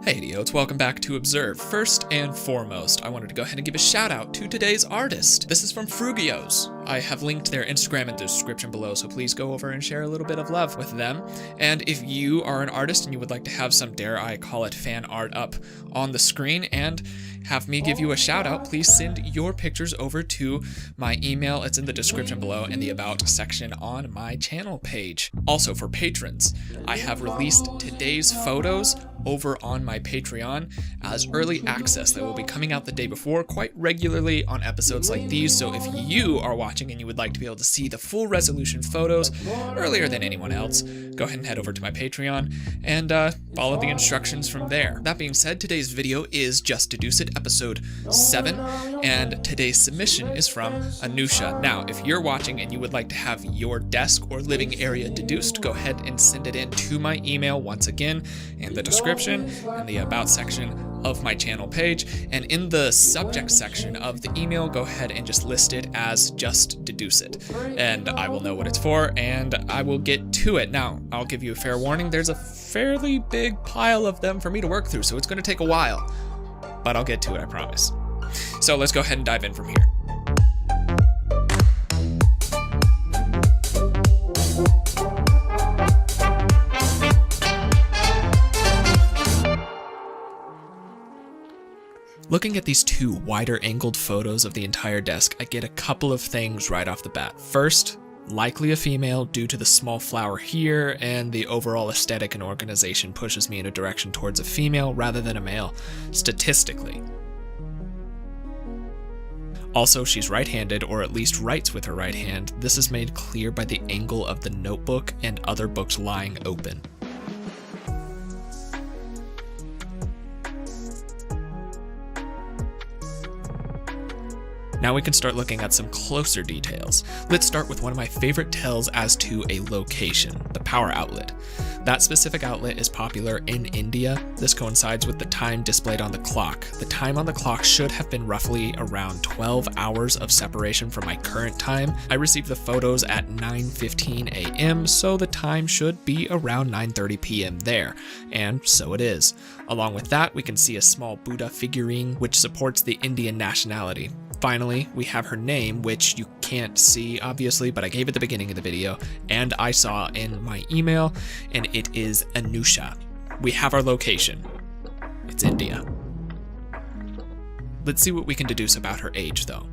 Hey idiots, welcome back to Observe. First and foremost, I wanted to go ahead and give a shout out to today's artist. This is from Frugios. I have linked their Instagram in the description below, so please go over and share a little bit of love with them. And if you are an artist and you would like to have some, dare I call it, fan art up on the screen and have me give you a shout out, please send your pictures over to my email. It's in the description below in the About section on my channel page. Also for patrons, I have released today's photos over on my Patreon as early access that will be coming out the day before quite regularly on episodes like these. So if you are watching and you would like to be able to see the full resolution photos earlier than anyone else, go ahead and head over to my Patreon and follow the instructions from there. That being said, today's video is Just Deduce It, episode 7, and today's submission is from Anusha. Now, if you're watching and you would like to have your desk or living area deduced, go ahead and send it in to my email once again in the description and the About section of my channel page, and in the subject section of the email, go ahead and just list it as Just Deduce It, and I will know what it's for and I will get to it. Now, I'll give you a fair warning, there's a fairly big pile of them for me to work through, so it's going to take a while, but I'll get to it, I promise. So let's go ahead and dive in from here. Looking at these two wider angled photos of the entire desk, I get a couple of things right off the bat. First, likely a female due to the small flower here, and the overall aesthetic and organization pushes me in a direction towards a female rather than a male, statistically. Also, she's right-handed, or at least writes with her right hand. This is made clear by the angle of the notebook and other books lying open. Now we can start looking at some closer details. Let's start with one of my favorite tells as to a location, the power outlet. That specific outlet is popular in India. This coincides with the time displayed on the clock. The time on the clock should have been roughly around 12 hours of separation from my current time. I received the photos at 9:15 a.m., so the time should be around 9:30 p.m. there, and so it is. Along with that, we can see a small Buddha figurine which supports the Indian nationality. Finally, we have her name, which you can't see obviously, but I gave at the beginning of the video and I saw in my email, and it is Anusha. We have our location. It's India. Let's see what we can deduce about her age though.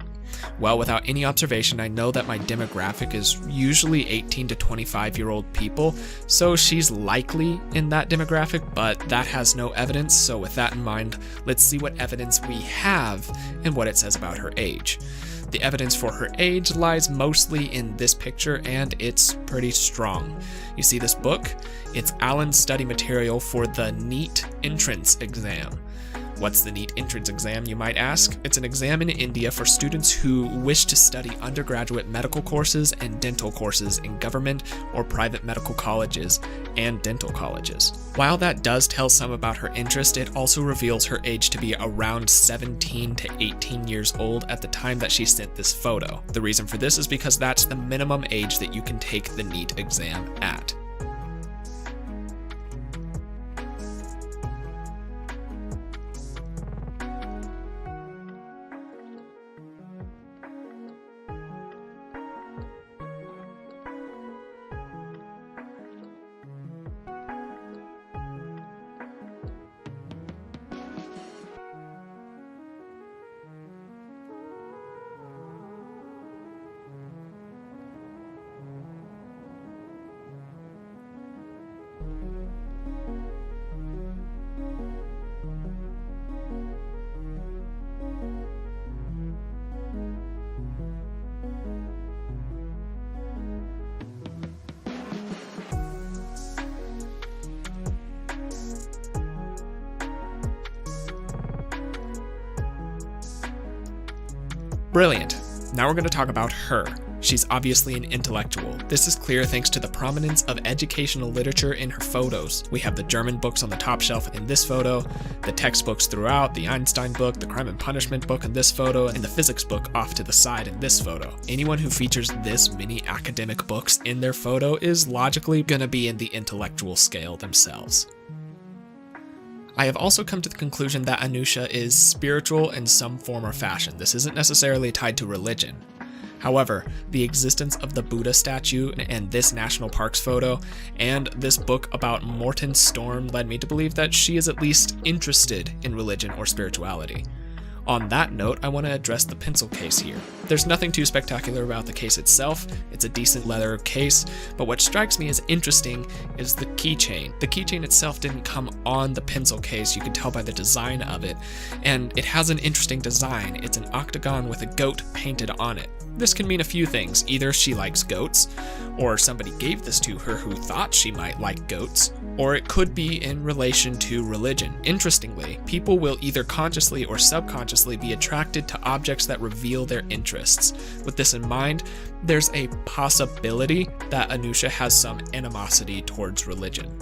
Well, without any observation, I know that my demographic is usually 18 to 25-year-old people, so she's likely in that demographic, but that has no evidence, so with that in mind, let's see what evidence we have and what it says about her age. The evidence for her age lies mostly in this picture, and it's pretty strong. You see this book? It's Alan's study material for the NEET entrance exam. What's the NEET entrance exam, you might ask? It's an exam in India for students who wish to study undergraduate medical courses and dental courses in government or private medical colleges and dental colleges. While that does tell some about her interest, it also reveals her age to be around 17 to 18 years old at the time that she sent this photo. The reason for this is because that's the minimum age that you can take the NEET exam at. Brilliant. Now we're going to talk about her. She's obviously an intellectual. This is clear thanks to the prominence of educational literature in her photos. We have the German books on the top shelf in this photo, the textbooks throughout, the Einstein book, the Crime and Punishment book in this photo, and the physics book off to the side in this photo. Anyone who features this many academic books in their photo is logically gonna be in the intellectual scale themselves. I have also come to the conclusion that Anusha is spiritual in some form or fashion. This isn't necessarily tied to religion. However, the existence of the Buddha statue and this national parks photo and this book about Morton Storm led me to believe that she is at least interested in religion or spirituality. On that note, I want to address the pencil case here. There's nothing too spectacular about the case itself. It's a decent leather case, but what strikes me as interesting is the keychain. The keychain itself didn't come on the pencil case, you can tell by the design of it, and it has an interesting design. It's an octagon with a goat painted on it. This can mean a few things. Either she likes goats, or somebody gave this to her who thought she might like goats, or it could be in relation to religion. Interestingly, people will either consciously or subconsciously be attracted to objects that reveal their interests. With this in mind, there's a possibility that Anusha has some animosity towards religion.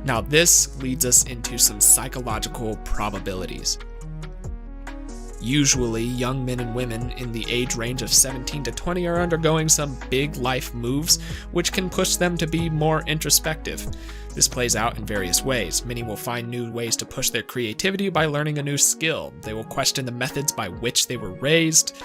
Now, this leads us into some psychological probabilities. Usually, young men and women in the age range of 17 to 20 are undergoing some big life moves, which can push them to be more introspective. This plays out in various ways. Many will find new ways to push their creativity by learning a new skill. They will question the methods by which they were raised.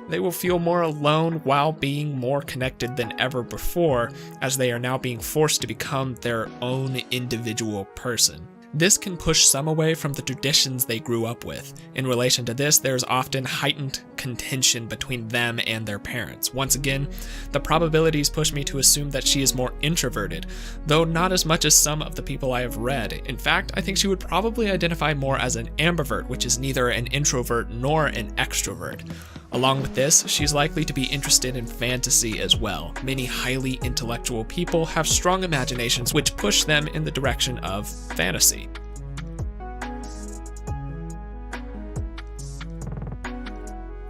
They will feel more alone while being more connected than ever before, as they are now being forced to become their own individual person. This can push some away from the traditions they grew up with. In relation to this, there's often heightened contention between them and their parents. Once again, the probabilities push me to assume that she is more introverted, though not as much as some of the people I have read. In fact, I think she would probably identify more as an ambivert, which is neither an introvert nor an extrovert. Along with this, she's likely to be interested in fantasy as well. Many highly intellectual people have strong imaginations which push them in the direction of fantasy.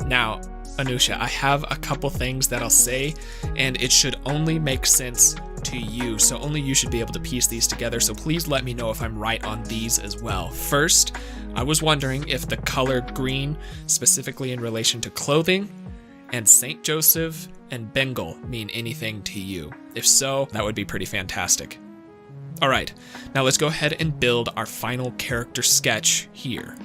Now, Anusha, I have a couple things that I'll say, and it should only make sense to you, so only you should be able to piece these together, so please let me know if I'm right on these as well. First, I was wondering if the color green, specifically in relation to clothing, and Saint Joseph and Bengal mean anything to you. If so, that would be pretty fantastic. Alright, now let's go ahead and build our final character sketch here.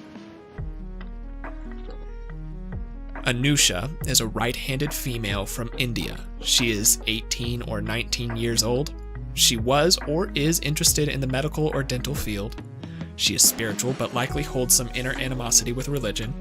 Anusha is a right-handed female from India. She is 18 or 19 years old. She was or is interested in the medical or dental field. She is spiritual but likely holds some inner animosity with religion.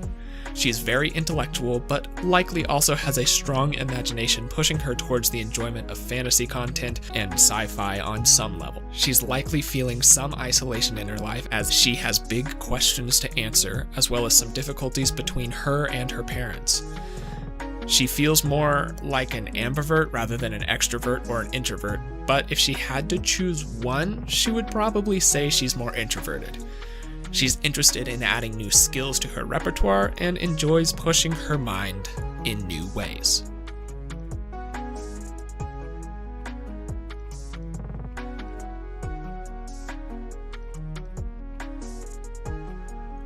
She is very intellectual but likely also has a strong imagination pushing her towards the enjoyment of fantasy content and sci-fi on some level. She's likely feeling some isolation in her life as she has big questions to answer, as well as some difficulties between her and her parents. She feels more like an ambivert rather than an extrovert or an introvert, but if she had to choose one, she would probably say she's more introverted. She's interested in adding new skills to her repertoire and enjoys pushing her mind in new ways.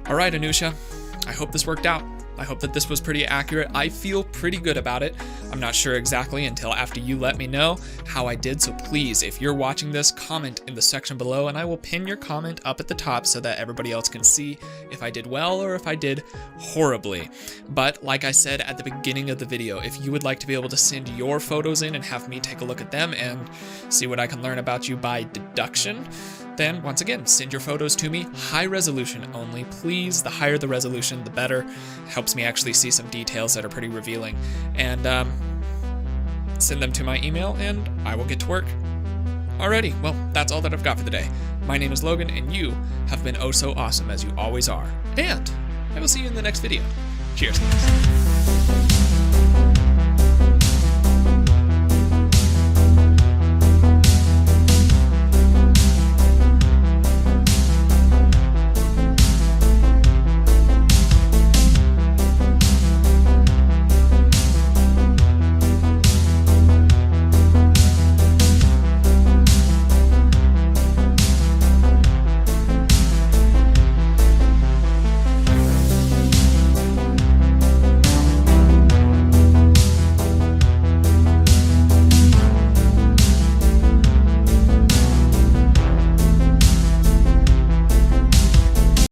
Alright, Anusha, I hope this worked out. I hope that this was pretty accurate. I feel pretty good about it. I'm not sure exactly until after you let me know how I did, so please, if you're watching this, comment in the section below and I will pin your comment up at the top so that everybody else can see if I did well or if I did horribly. But like I said at the beginning of the video, if you would like to be able to send your photos in and have me take a look at them and see what I can learn about you by deduction, then once again, send your photos to me, high resolution only, please. The higher the resolution, the better. It helps me actually see some details that are pretty revealing. And send them to my email and I will get to work. Alrighty, well, that's all that I've got for the day. My name is Logan and you have been oh so awesome as you always are. And I will see you in the next video. Cheers.